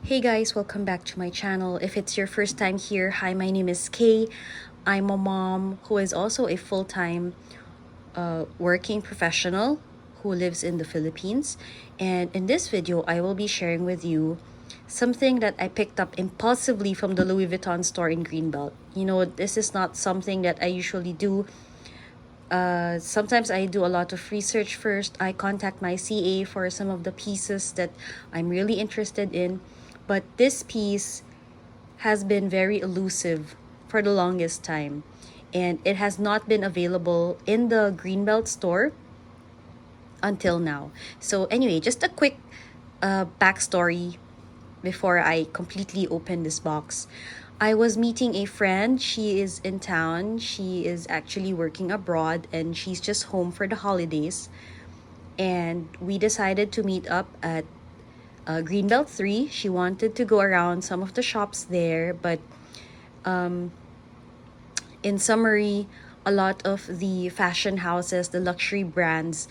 Hey guys, welcome back to my channel. If it's your first time here, hi, my name is Kay. I'm a mom who is also a full-time working professional who lives in the Philippines. And in this video, I will be sharing with you something that I picked up impulsively from the Louis Vuitton store in Greenbelt. You know, this is not something that I usually do. Sometimes I do a lot of research first. I contact my CA for some of the pieces that I'm really interested in. But this piece has been very elusive for the longest time. And it has not been available in the Greenbelt store until now. So anyway, just a quick backstory before I completely open this box. I was meeting a friend. She is in town. She is actually working abroad and she's just home for the holidays. And we decided to meet up at Greenbelt 3. She wanted to go around some of the shops there, but in summary, a lot of the fashion houses, the luxury brands,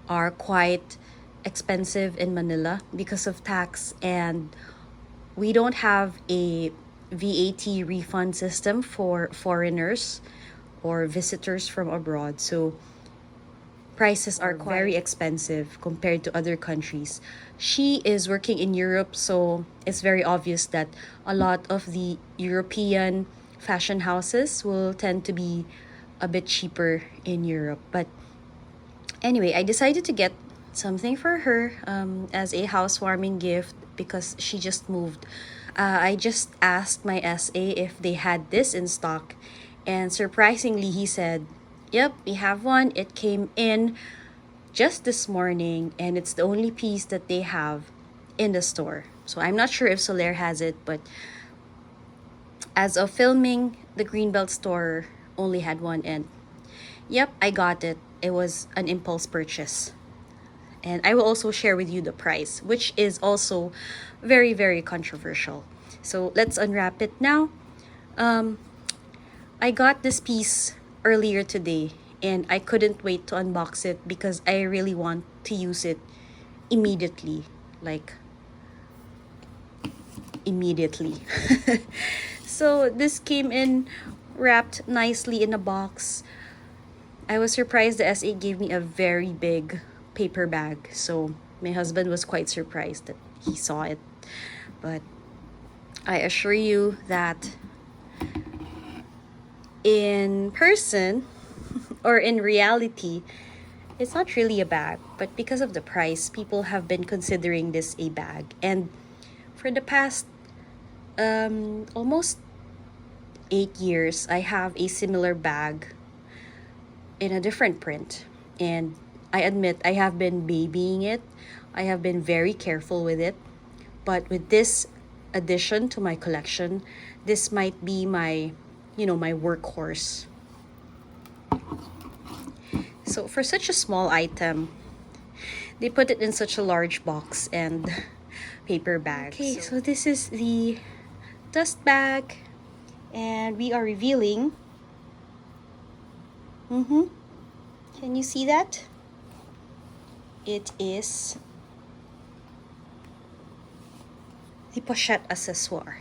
are quite expensive in Manila because of tax, and we don't have a VAT refund system for foreigners or visitors from abroad. So prices are very expensive compared to other countries. She is working in Europe, so it's very obvious that a lot of the European fashion houses will tend to be a bit cheaper in Europe. But anyway, I decided to get something for her as a housewarming gift because she just moved. I just asked my SA if they had this in stock, and surprisingly, he said, "Yep, we have one. It came in just this morning, and it's the only piece that they have in the store." So I'm not sure if Soler has it, but as of filming, the Greenbelt store only had one, and yep, I got it. It was an impulse purchase. And I will also share with you the price, which is also very, very controversial. So let's unwrap it now. I got this piece earlier today and I couldn't wait to unbox it because I really want to use it immediately. Like, immediately. So this came in wrapped nicely in a box. I was surprised the SA gave me a very big paper bag. So my husband was quite surprised that he saw it. But I assure you that in person or in reality, it's not really a bag. But because of the price, people have been considering this a bag. And for the past almost 8 years, I have a similar bag in a different print. And I admit I have been babying it. I have been very careful with it. But with this addition to my collection, this might be my, my workhorse. So for such a small item, they put it in such a large box and paper bag. Okay, so this is the dust bag, and we are revealing. Can you see that? It is the Pochette accessoire.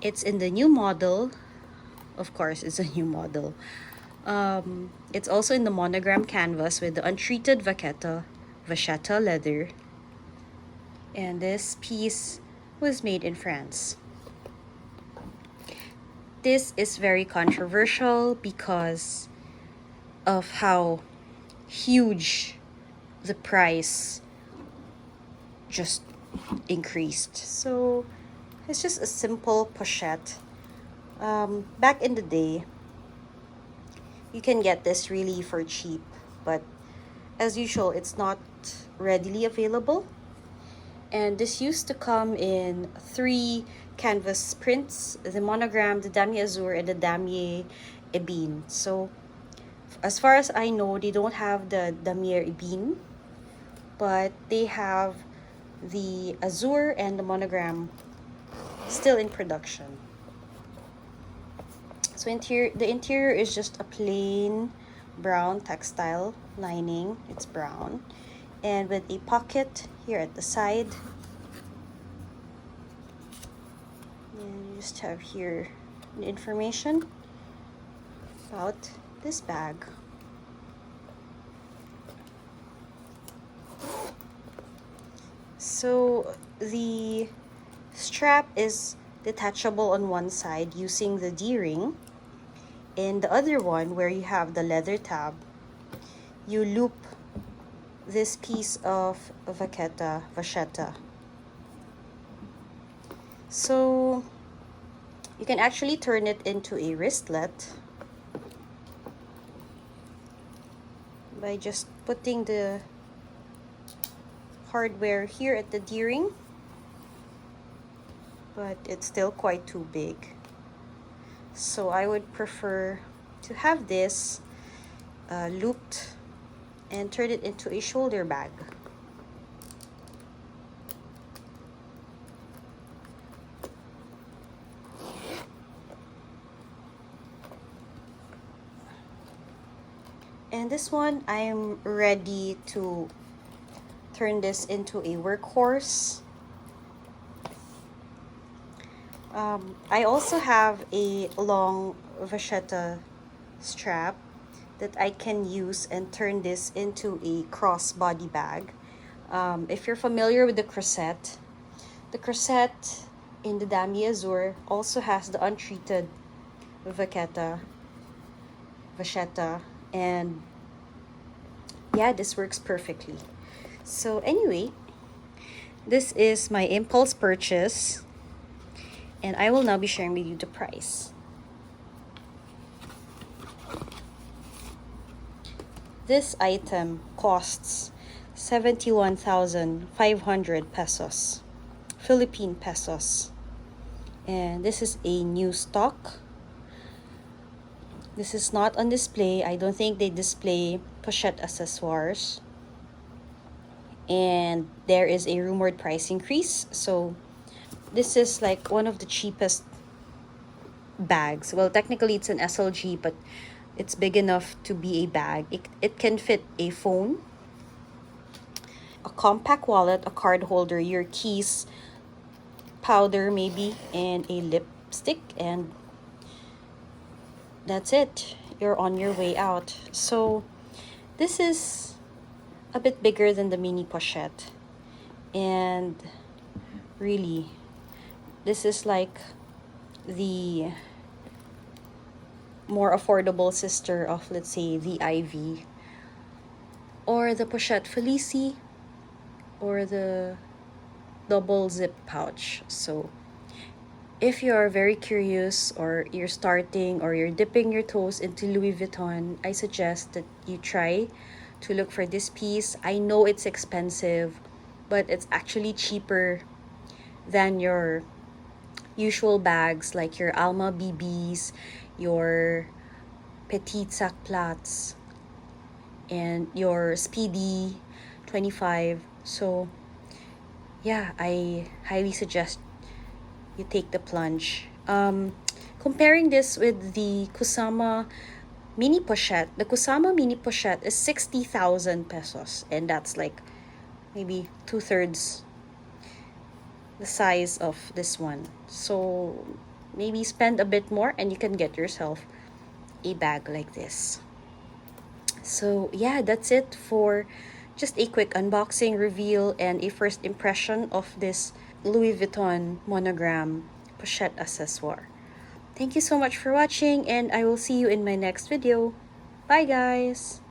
It's in the new model. Of course, it's a new model. It's also in the monogram canvas with the untreated vachetta leather. And this piece was made in France. This is very controversial because of how huge the price just increased. So it's just a simple pochette. Back in the day, you can get this really for cheap, but as usual, it's not readily available. And this used to come in 3 canvas prints: the monogram, the damier azur, and the damier ebene. So as far as I know, they don't have the damier ebene, but they have the azur and the monogram still in production. So the interior is just a plain brown textile lining. It's brown, and with a pocket here at the side. And you just have here the information about this bag. So the strap is detachable on one side using the D-ring, and the other one, where you have the leather tab, you loop this piece of vachetta. So you can actually turn it into a wristlet by just putting the hardware here at the D-ring, but it's still quite too big. So I would prefer to have this looped and turn it into a shoulder bag. And this one, I'm ready to turn this into a workhorse. I also have a long vachetta strap that I can use and turn this into a crossbody bag. If you're familiar with the crochet in the Dami Azur also has the untreated vachetta, and yeah, this works perfectly. So anyway, this is my impulse purchase, and I will now be sharing with you the price. This item costs 71,500 pesos, Philippine pesos. And this is a new stock. This is not on display. I don't think they display Pochette accessoires. And there is a rumored price increase. So this is like one of the cheapest bags. Well, technically it's an SLG, but it's big enough to be a bag. It can fit a phone, a compact wallet, a card holder, your keys, powder maybe, and a lipstick, and that's it. You're on your way out. So this is a bit bigger than the mini pochette, and really this is like the more affordable sister of, let's say, the IV or the Pochette Felici or the double zip pouch. So if you're very curious, or you're starting, or you're dipping your toes into Louis Vuitton, I suggest that you try to look for this piece. I know it's expensive, but it's actually cheaper than your usual bags like your Alma BBs, your Petite Sac Plats, and your Speedy 25. So yeah, I highly suggest you take the plunge. Comparing this with the Kusama mini pochette, the Kusama mini pochette is 60,000 pesos, and that's like maybe 2/3 the size of this one. So maybe spend a bit more and you can get yourself a bag like this. So yeah, that's it for just a quick unboxing, reveal, and a first impression of this Louis Vuitton Monogram Pochette accessoire. Thank you so much for watching, and I will see you in my next video. Bye guys!